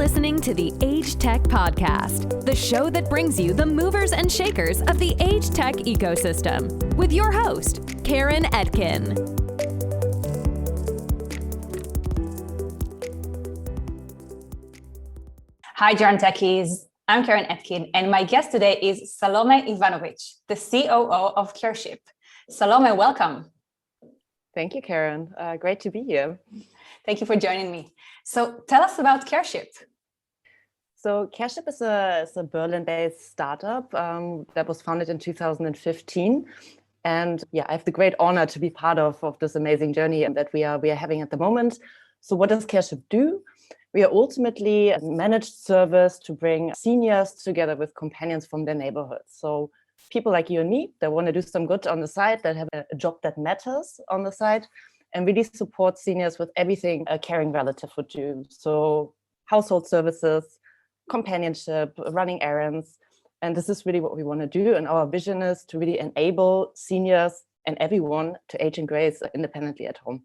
listening to the Age Tech Podcast, the show that brings you the movers and shakers of the age tech ecosystem, with your host, Karen Etkin. Hi, Jarn Techies. I'm Karen Etkin, and my guest today is Salome Ivanovic, the COO of Careship. Salome, welcome. Thank you, Karen. Great to be here. Thank you for joining me. So tell us about Careship. So Careship is a Berlin-based startup that was founded in 2015. And I have the great honor to be part of this amazing journey that we are having at the moment. So what does Careship do? We are ultimately a managed service to bring seniors together with companions from their neighborhoods. So people like you and me that want to do some good on the side, that have a job that matters on the side, and really support seniors with everything a caring relative would do. So household services, companionship, running errands. And this is really what we want to do. And our vision is to really enable seniors and everyone to age in grace independently at home.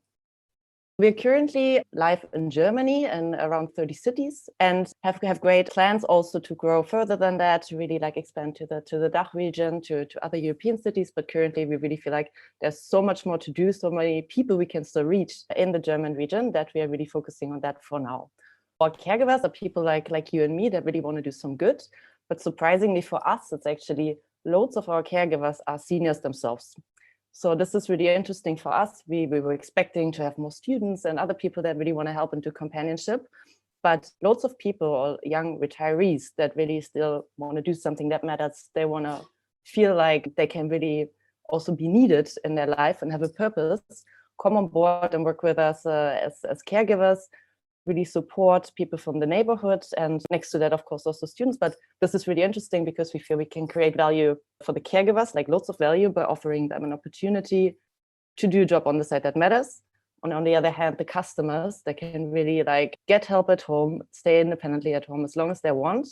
We're currently live in Germany and around 30 cities, and have great plans also to grow further than that, to really expand to the DACH region, to other European cities. But currently we really feel like there's so much more to do, so many people we can still reach in the German region, that we are really focusing on that for now. Our caregivers are people like you and me that really want to do some good. But surprisingly for us, it's actually loads of our caregivers are seniors themselves. So this is really interesting for us. We were expecting to have more students and other people that really want to help into companionship, but loads of people, or young retirees, that really still want to do something that matters. They want to feel like they can really also be needed in their life and have a purpose, come on board and work with us as caregivers, really support people from the neighborhood, and next to that, of course, also students. But this is really interesting because we feel we can create value for the caregivers, lots of value, by offering them an opportunity to do a job on the side that matters. And on the other hand, the customers, they can really get help at home, stay independently at home as long as they want.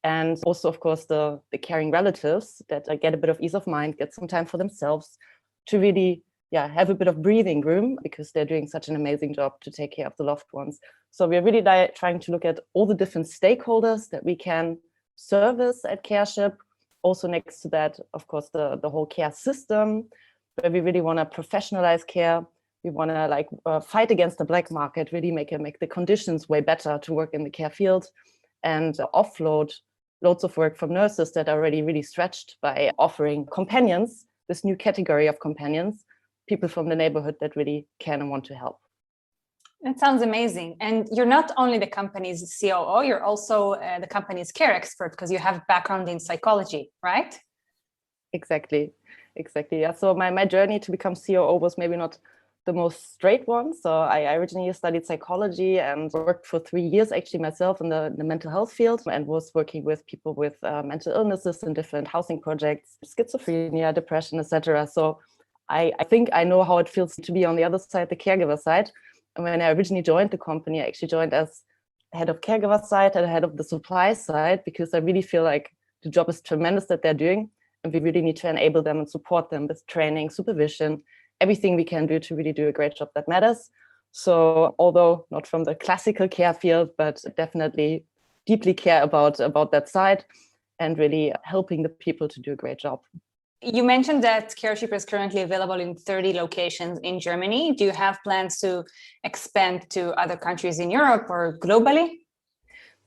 And also, of course, the caring relatives that get a bit of ease of mind, get some time for themselves to really have a bit of breathing room, because they're doing such an amazing job to take care of the loved ones. So we're really trying to look at all the different stakeholders that we can service at Careship. Also next to that, of course, the whole care system, where we really want to professionalize care. We want to fight against the black market, really make the conditions way better to work in the care field, and offload loads of work from nurses that are already really stretched, by offering companions, this new category of companions, people from the neighborhood that really can and want to help. That sounds amazing. And you're not only the company's COO, you're also the company's care expert, because you have background in psychology, right? Exactly. Yeah. So my journey to become COO was maybe not the most straight one. So I originally studied psychology and worked for 3 years actually myself in the mental health field, and was working with people with mental illnesses in different housing projects, schizophrenia, depression, etc. So I think I know how it feels to be on the other side, the caregiver side. And when I originally joined the company, I actually joined as head of caregiver side and head of the supply side, because I really feel like the job is tremendous that they're doing. And we really need to enable them and support them with training, supervision, everything we can do to really do a great job that matters. So although not from the classical care field, but definitely deeply care about that side, and really helping the people to do a great job. You mentioned that Careship is currently available in 30 locations in Germany. Do you have plans to expand to other countries in Europe or globally?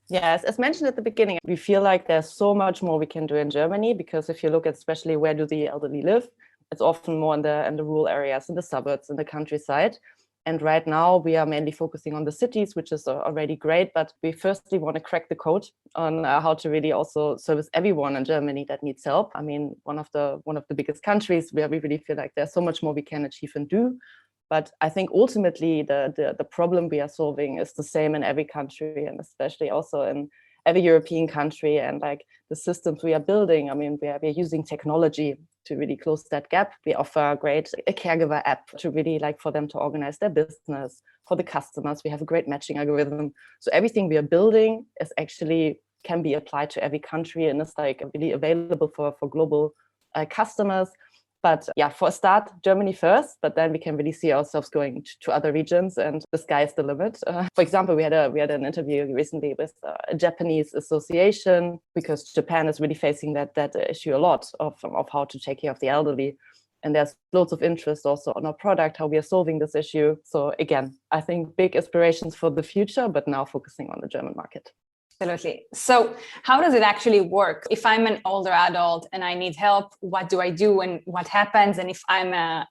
Yes, as mentioned at the beginning, we feel like there's so much more we can do in Germany, because if you look at especially where do the elderly live, it's often more in the rural areas, in the suburbs, in the countryside. And right now we are mainly focusing on the cities, which is already great. But we firstly want to crack the code on how to really also service everyone in Germany that needs help. I mean, one of the biggest countries where we really feel like there's so much more we can achieve and do. But I think ultimately the problem we are solving is the same in every country, and especially also in every European country. And the systems we are building, I mean, we're using technology to really close that gap. We offer a caregiver app to really for them to organize their business. For the customers, we have a great matching algorithm. So everything we are building is actually can be applied to every country, and it's really available for global customers. But yeah, for a start, Germany first, but then we can really see ourselves going to other regions, and the sky is the limit. For example, we had an interview recently with a Japanese association, because Japan is really facing that issue a lot of how to take care of the elderly. And there's loads of interest also on our product, how we are solving this issue. So again, I think big aspirations for the future, but now focusing on the German market. Absolutely. So how does it actually work? If I'm an older adult and I need help, what do I do and what happens? And if I'm a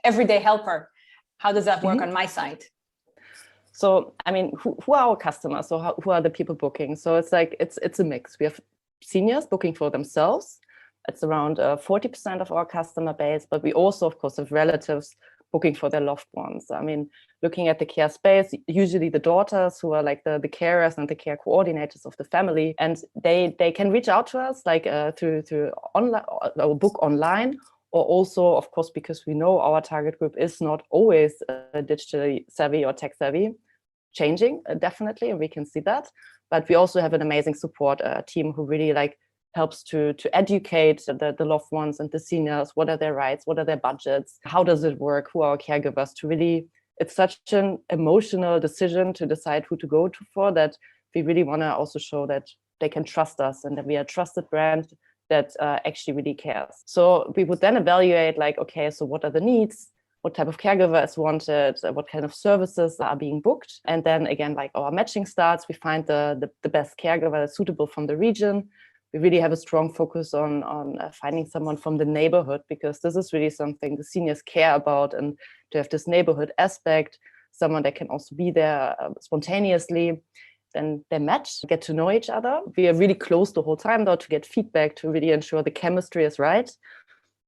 everyday helper, how does that work on my side? So, I mean, who are our customers? So who are the people booking? So it's like, it's a mix. We have seniors booking for themselves. It's around 40% of our customer base, but we also, of course, have relatives booking for their loved ones. I mean, looking at the care space, usually the daughters who are like the carers and the care coordinators of the family, and they can reach out to us like through online or book online, or also, of course, because we know our target group is not always digitally savvy or tech savvy, changing definitely, and we can see that. But we also have an amazing support team who really like helps to educate the loved ones and the seniors. What are their rights? What are their budgets? How does it work? Who are our caregivers? To really, it's such an emotional decision to decide who to go to for, that we really want to also show that they can trust us and that we are a trusted brand that actually really cares. So we would then evaluate like, okay, so what are the needs? What type of caregiver is wanted? What kind of services are being booked? And then again, like our matching starts, we find the best caregiver that's suitable from the region. We really have a strong focus on finding someone from the neighborhood, because this is really something the seniors care about, and to have this neighborhood aspect, someone that can also be there spontaneously. Then they match, get to know each other. We are really close the whole time though to get feedback, to really ensure the chemistry is right.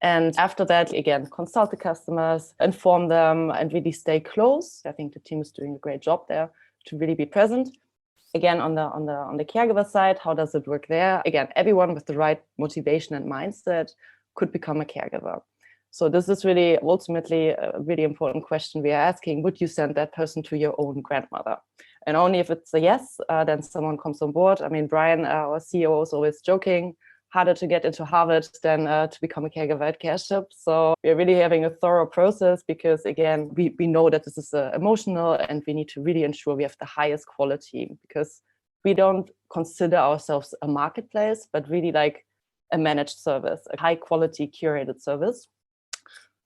And after that, again, consult the customers, inform them, and really stay close. I think the team is doing a great job there to really be present. Again, on the caregiver side, how does it work there? Again, everyone with the right motivation and mindset could become a caregiver. So this is really ultimately a really important question we are asking. Would you send that person to your own grandmother? And only if it's a yes, then someone comes on board. I mean, Brian, our CEO, is always joking, harder to get into Harvard than to become a caregiver at Careship. So we're really having a thorough process, because again, we know that this is emotional, and we need to really ensure we have the highest quality, because we don't consider ourselves a marketplace, but really like a managed service, a high quality curated service.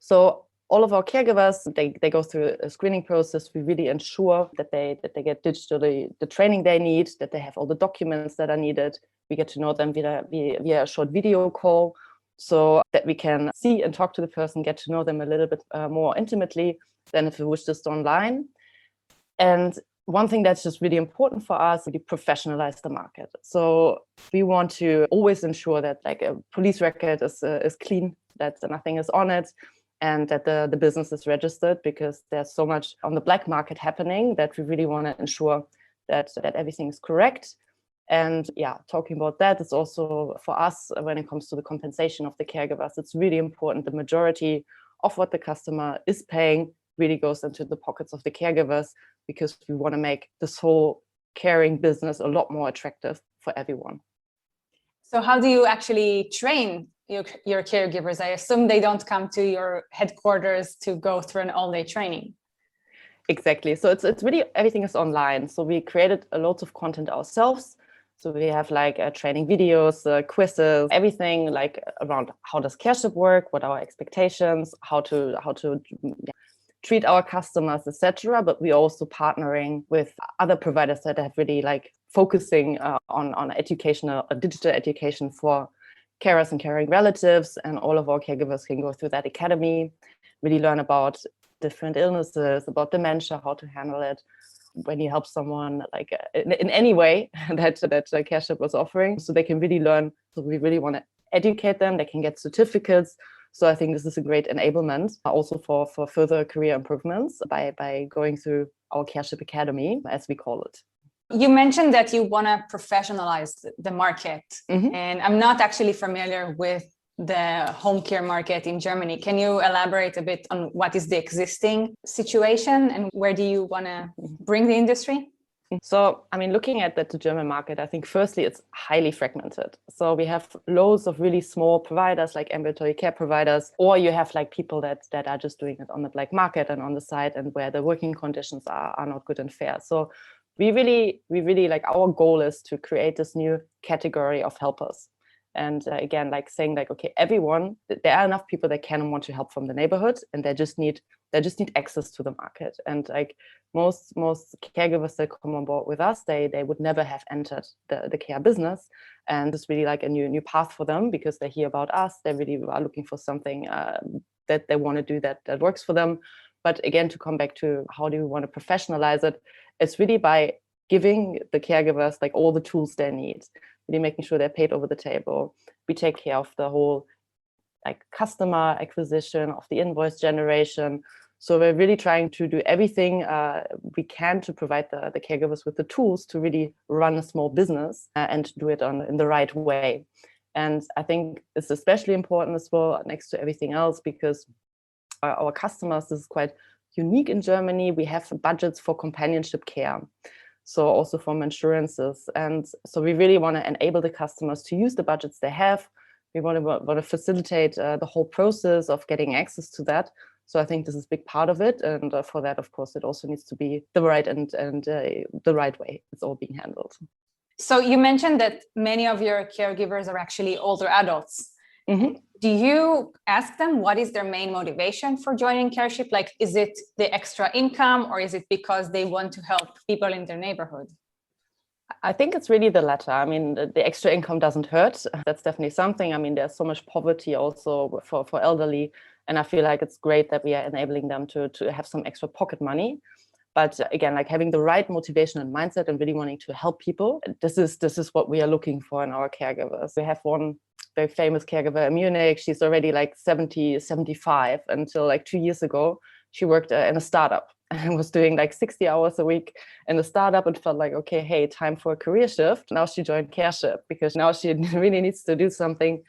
So all of our caregivers, they go through a screening process. We really ensure that they get digitally the training they need, that they have all the documents that are needed. We get to know them via a short video call, so that we can see and talk to the person, get to know them a little bit more intimately than if we wish just online. And one thing that's just really important for us is to professionalize the market. So we want to always ensure that like a police record is clean, that nothing is on it, and that the business is registered, because there's so much on the black market happening that we really want to ensure that everything is correct. And yeah, talking about that is also for us, when it comes to the compensation of the caregivers, it's really important. The majority of what the customer is paying really goes into the pockets of the caregivers, because we want to make this whole caring business a lot more attractive for everyone. So how do you actually train your caregivers? I assume they don't come to your headquarters to go through an all-day training. Exactly. So it's really, everything is online. So we created a lot of content ourselves. So we have like training videos, quizzes, everything like around how does Careship work, what are our expectations, how to treat our customers, etc. But we're also partnering with other providers that have really like focusing on educational, digital education for carers and caring relatives. And all of our caregivers can go through that academy, really learn about different illnesses, about dementia, how to handle it, when you help someone like in any way that Careship was offering, so they can really learn. So we really want to educate them. They can get certificates. So I think this is a great enablement also for further career improvements by going through our Careship Academy, as we call it. You mentioned that you want to professionalize the market, and I'm not actually familiar with the home care market in Germany. Can you elaborate a bit on what is the existing situation and where do you want to bring the industry? So, I mean, looking at the German market, I think firstly, it's highly fragmented. So we have loads of really small providers like ambulatory care providers, or you have like people that are just doing it on the black market and on the side, and where the working conditions are not good and fair. So we really like, our goal is to create this new category of helpers. And again, like saying like, okay, everyone, there are enough people that can and want to help from the neighborhood, and they just need access to the market. And like most caregivers that come on board with us, they would never have entered the care business. And it's really like a new path for them, because they hear about us. They really are looking for something that they want to do that works for them. But again, to come back to how do we want to professionalize it, it's really by giving the caregivers like all the tools they need, really making sure they're paid over the table. We take care of the whole like customer acquisition, of the invoice generation. So we're really trying to do everything we can to provide the caregivers with the tools to really run a small business and do it in the right way. And I think it's especially important as well, next to everything else, because our customers, this is quite unique in Germany. We have budgets for companionship care, so also from insurances. And so we really want to enable the customers to use the budgets they have. We want to facilitate the whole process of getting access to that. So I think this is a big part of it. And for that, of course, it also needs to be the right and the right way it's all being handled. So you mentioned that many of your caregivers are actually older adults. Mm-hmm. Do you ask them what is their main motivation for joining Careship? Like, is it the extra income, or is it because they want to help people in their neighborhood? I think it's really the latter. I mean, the extra income doesn't hurt. That's definitely something. I mean, there's so much poverty also for elderly. And I feel like it's great that we are enabling them to have some extra pocket money. But again, like having the right motivation and mindset and really wanting to help people, this is what we are looking for in our caregivers. We have one very famous caregiver in Munich. She's already like 70, 75. Until like 2 years ago, she worked in a startup and was doing like 60 hours a week in the startup, and felt like, okay, hey, time for a career shift. Now she joined Careship because now she really needs to do something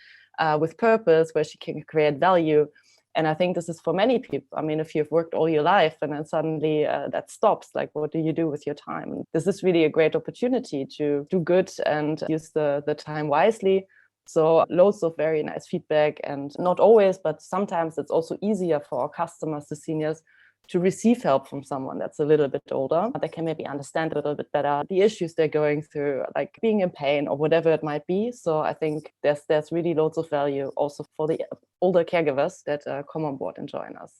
with purpose, where she can create value. And I think this is for many people. I mean, if you've worked all your life and then suddenly that stops, like, what do you do with your time? This is really a great opportunity to do good and use the time wisely. So loads of very nice feedback, and not always, but sometimes it's also easier for our customers, the seniors, to receive help from someone that's a little bit older. They can maybe understand a little bit better the issues they're going through, like being in pain or whatever it might be. So I think there's really loads of value also for the older caregivers that come on board and join us.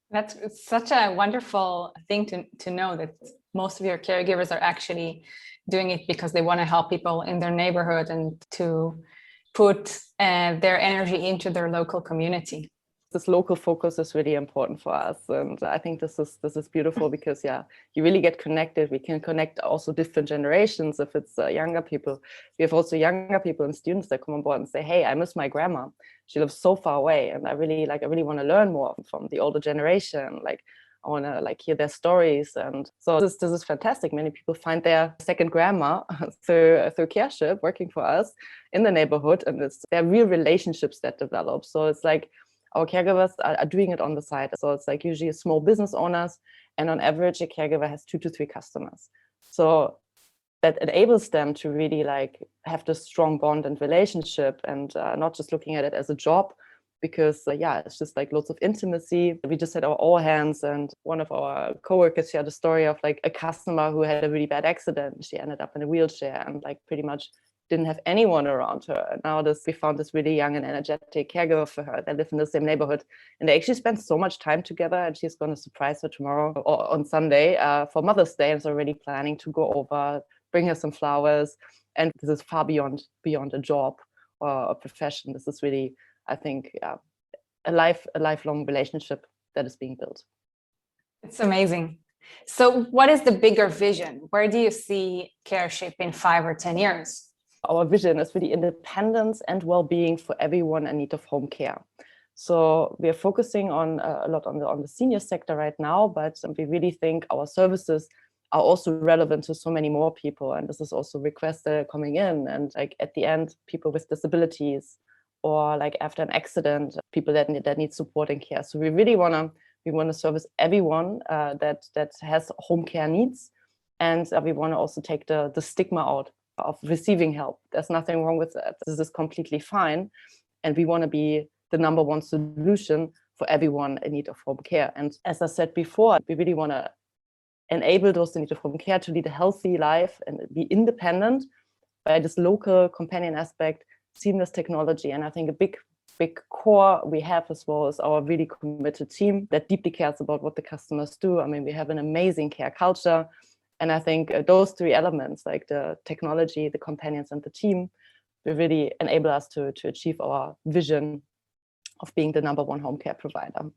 That's such a wonderful thing to know, that most of your caregivers are actually doing it because they want to help people in their neighborhood and to put their energy into their local community. This local focus is really important for us, and I think this is beautiful because you really get connected. We can connect also different generations. If it's younger people, we have also younger people and students that come on board and say, hey, I miss my grandma, she lives so far away, and I really want to learn more from the older generation. Like, I want to like hear their stories. And so this is fantastic. Many people find their second grandma through Careship, working for us in the neighborhood, and there are real relationships that develop. So it's like our caregivers are doing it on the side. So it's like usually small business owners, and on average, a caregiver has 2 to 3 customers. So that enables them to really like have this strong bond and relationship, and not just looking at it as a job, because it's just like lots of intimacy. We just had our all hands, and one of our coworkers shared a story of like a customer who had a really bad accident. She ended up in a wheelchair and like pretty much didn't have anyone around her. And now we found this really young and energetic caregiver for her. They live in the same neighborhood, and they actually spend so much time together. And she's going to surprise her tomorrow or on Sunday for Mother's Day, and is already planning to go over, bring her some flowers. And this is far beyond a job or a profession. This is really, I think, a lifelong relationship that is being built. It's amazing. So what is the bigger vision? Where do you see Careship in 5 or 10 years? Our vision is really independence and well-being for everyone in need of home care. So we are focusing on a lot on the senior sector right now, but we really think our services are also relevant to so many more people. And this is also requests that are coming in. And like at the end, people with disabilities, or like after an accident, people that need support and care. So we really want to service everyone that has home care needs. And we want to also take the stigma out of receiving help. There's nothing wrong with that. This is completely fine. And we want to be the number one solution for everyone in need of home care. And as I said before, we really want to enable those in need of home care to lead a healthy life and be independent by this local companion aspect, seamless technology. And I think a big core we have as well is our really committed team that deeply cares about what the customers do. I mean, we have an amazing care culture. And I think those three elements, like the technology, the companions, and the team, will really enable us to achieve our vision of being the number one home care provider.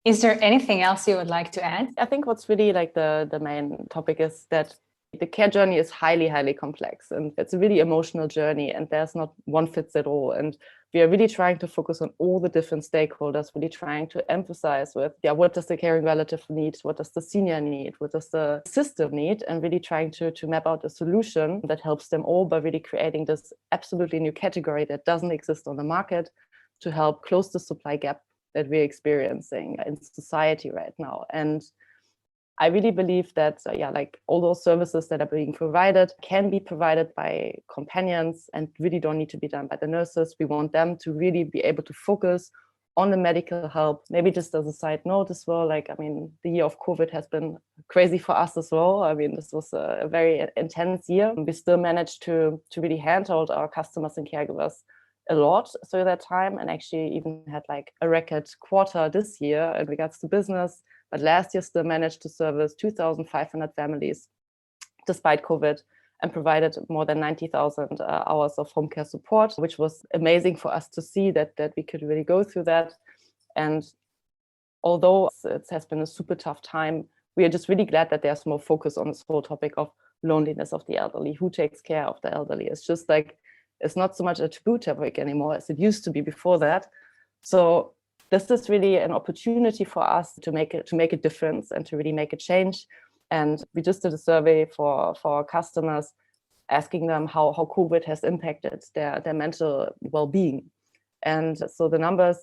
Is there anything else you would like to add? I think what's really like the main topic is that the care journey is highly, highly complex, and it's a really emotional journey, and there's not one fits at all. And we are really trying to focus on all the different stakeholders, really trying to emphasize with, what does the caring relative need? What does the senior need? What does the system need? And really trying to map out a solution that helps them all by really creating this absolutely new category that doesn't exist on the market to help close the supply gap that we're experiencing in society right now. And I really believe that, like all those services that are being provided can be provided by companions and really don't need to be done by the nurses. We want them to really be able to focus on the medical help. Maybe just as a side note as well, the year of COVID has been crazy for us as well. I mean, this was a very intense year. We still managed to really handhold our customers and caregivers a lot through that time, and actually even had like a record quarter this year in regards to business. But last year still managed to service 2,500 families despite COVID and provided more than 90,000 hours of home care support, which was amazing for us to see that we could really go through that. And although it has been a super tough time, we are just really glad that there's more focus on this whole topic of loneliness of the elderly, who takes care of the elderly. It's just like, it's not so much a taboo topic anymore as it used to be before that. So this is really an opportunity for us to make a difference and to really make a change. And we just did a survey for our customers, asking them how COVID has impacted their mental well-being. And so the numbers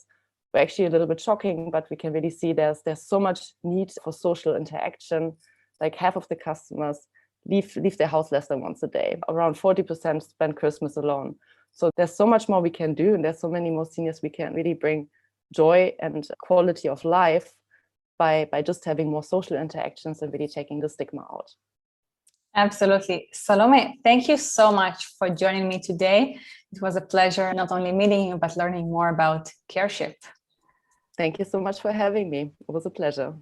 were actually a little bit shocking, but we can really see there's so much need for social interaction. Like half of the customers leave their house less than once a day. Around 40% spend Christmas alone. So there's so much more we can do, and there's so many more seniors we can really bring joy and quality of life by just having more social interactions and really taking the stigma out. Absolutely. Salome, thank you so much for joining me today. It was a pleasure not only meeting you, but learning more about Careship. Thank you so much for having me. It was a pleasure.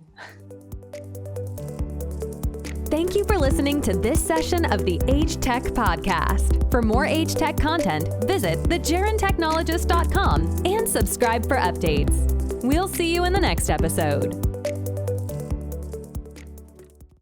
Thank you for listening to this session of the Age Tech Podcast. For more Age Tech content, visit thegerentechnologist.com and subscribe for updates. We'll see you in the next episode.